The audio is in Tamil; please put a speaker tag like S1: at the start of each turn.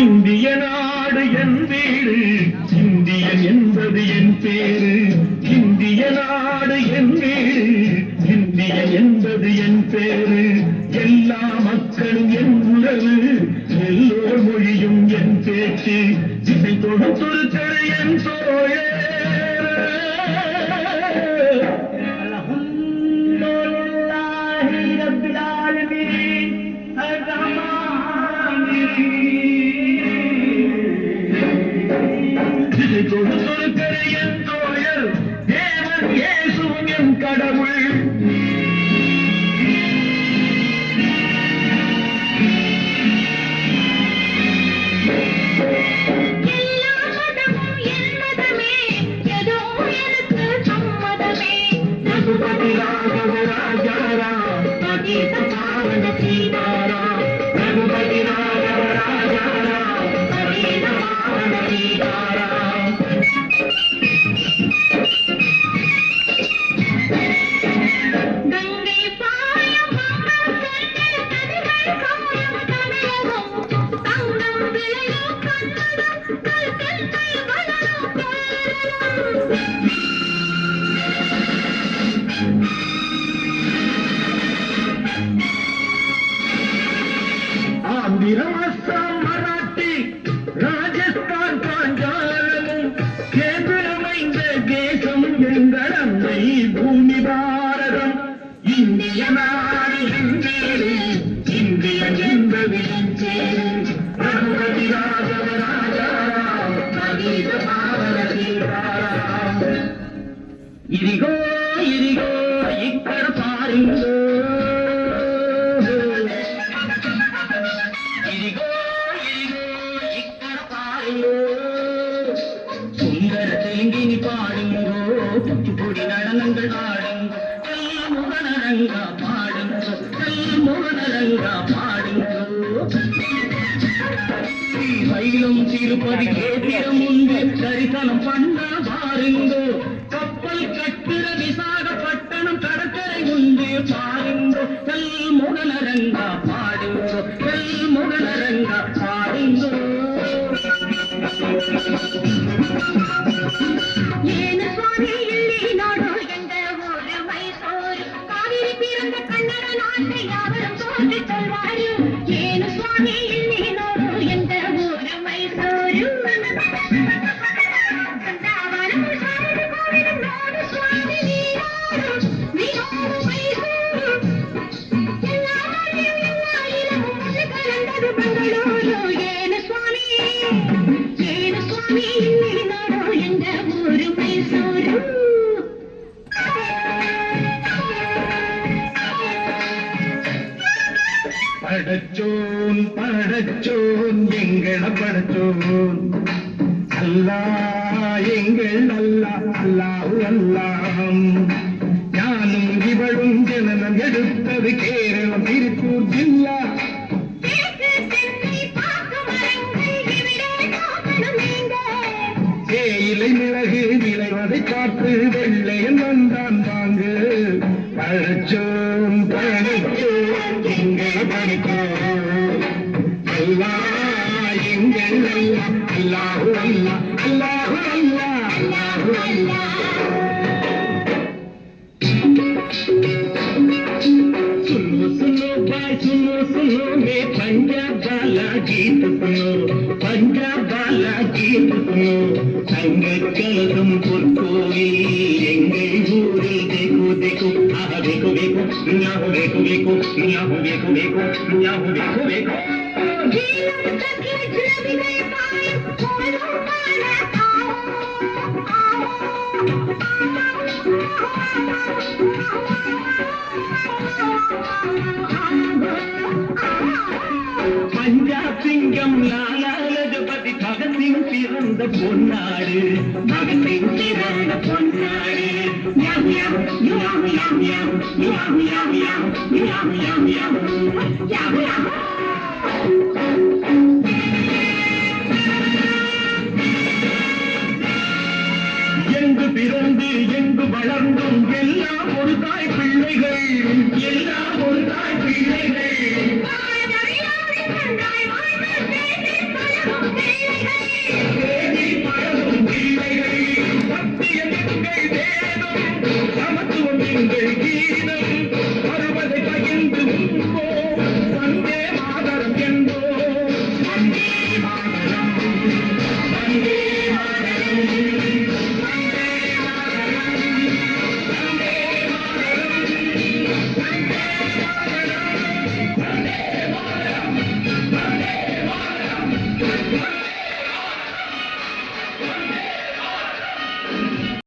S1: இந்திய நாடு என் வீடு, இந்தியன் என்பது என் பேரு. இந்திய நாடு என் வீடு, இந்தியன் என்பது என் பேரு. எல்லா மக்களும் என் உறவு, எல்லோர் மொழியும் என் பேச்சு. இசை தொடுத்தொரு என் தோழே. என் தோழர் தேவன் இயேசுவும் என் கடவுள். ரகுபதி ராகவ ராஜாரா நகீத பாவன சீதாரா. ரகுபதி ராகவ ராஜாரா நகீத பாவன சீதாரா.
S2: கங்கை பாயம் தங்கம் விளையும் கண்ணடம் கல்கை வளரும்
S1: ஆந்திரம், அஸ்ஸாம், மராட்டி, ராஜஸ்தான், பாஞ்சாலமும் கேந்திரமைந்த தேசம் எங்கள் அன்னை பூமி பாரதம். இந்திய நாடு என் வீடு, இந்தியன் என்பது என் பேரு. ரகுபதி ராகவ ராஜாராம் நகீத பாவன சீதாராம். ఇదిగో ఇదిగో ఇక్కడ పారిందో, ఇదిగో ఇదిగో ఇక్కడ పారిందో. సుందర తెలుగిని పాడుంగో, కూచిపూడి நடனங்கள் ஆடுங்கோ. கல்முகனரங்கா பாடுங்கோ, கல்முகனரங்கா பாடுங்கோ. மயிலும் திருப்பதி கேத்திரம் உண்டு, தரிசனம் பண்ண பாருங்கோ. கப்பல் கட்டுற விசாகப்பட்டணம் கடற்கரை உண்டு பாருங்கோ. கல்முகனரங்கா பாடுங்கோ, கல்முகனரங்கா பாடுங்கோ.
S2: ஏனு சுவாமி இல்லை நாடோ என்ற ஒரு மைசூர். காவிரி பிறந்த கன்னட நாட்டை யாவரும் தோன்றி சொல்வாரு. ஏனு சுவாமி இல்லை நாடோ என்ற ஒரு மைசூர். வந்தாவனம் சாரது கோவிலும் நாடு சுவாமி நீராடும் நீராடு மைசூர். எல்லா நாளையும் எல்லா இடமும் ஒன்று கலந்தது பெங்களூரு. ஏனு சுவாமி இல்லை நாடோ என்ற ஒரு மைசூரு.
S1: படைச்சோன் படைச்சோன் எங்கள படைச்சோன் அல்லாஹ் எங்கள் அல்லாஹ் அல்லாஹு அல்லாம். ஞானும் இவளும் ஜனனம் எடுத்தது கேரளம் திருப்பூர் ஜில்லா. தேயிலை மிளகு விளைவதை காத்து வெள்ளையன் வந்தான் வாங்கு. படைச்சோன் படைச்சோன் எங்களை படைச்சோன் அல்லாஹ் எங்கள் அல்லாஹ் அல்லாஹு அல்லாஹ் அல்லாஹு அல்லாஹ் அல்லாஹு அல்லாஹ். सुनो सुनो भाई सुनो सुनो मैं पंजाब वाला गीत सुनो, पंजाब वाला गीत सुनो. தங்க கலசம் பொற்கோவில் எங்கள் ஊரில் देखो देखो ஆஹா देखो देखो ஞாபகம் देखो देखो ஞாபகம் देखो देखो ஞாபகம் देखो देखो.
S2: ஜீவன் கக்கே ஜிலபிகளை பாயும் போலும் பாலகாओ
S1: பஞ்சாப் சிங்கம் லாலா லஜபதி பகத்சிங் பிறந்த பொன்னாடு, பகத்சிங் பிறந்த பொன்னாடு. யாவு யாவு யாவு யாவு யாவு யாவு யாவு யாவு யாவு யாவு யாவு யாவு. எங்கு பிறந்து எங்கு வளர்ந்தும் எல்லாம் ஒரு தாய் பிள்ளைகள்.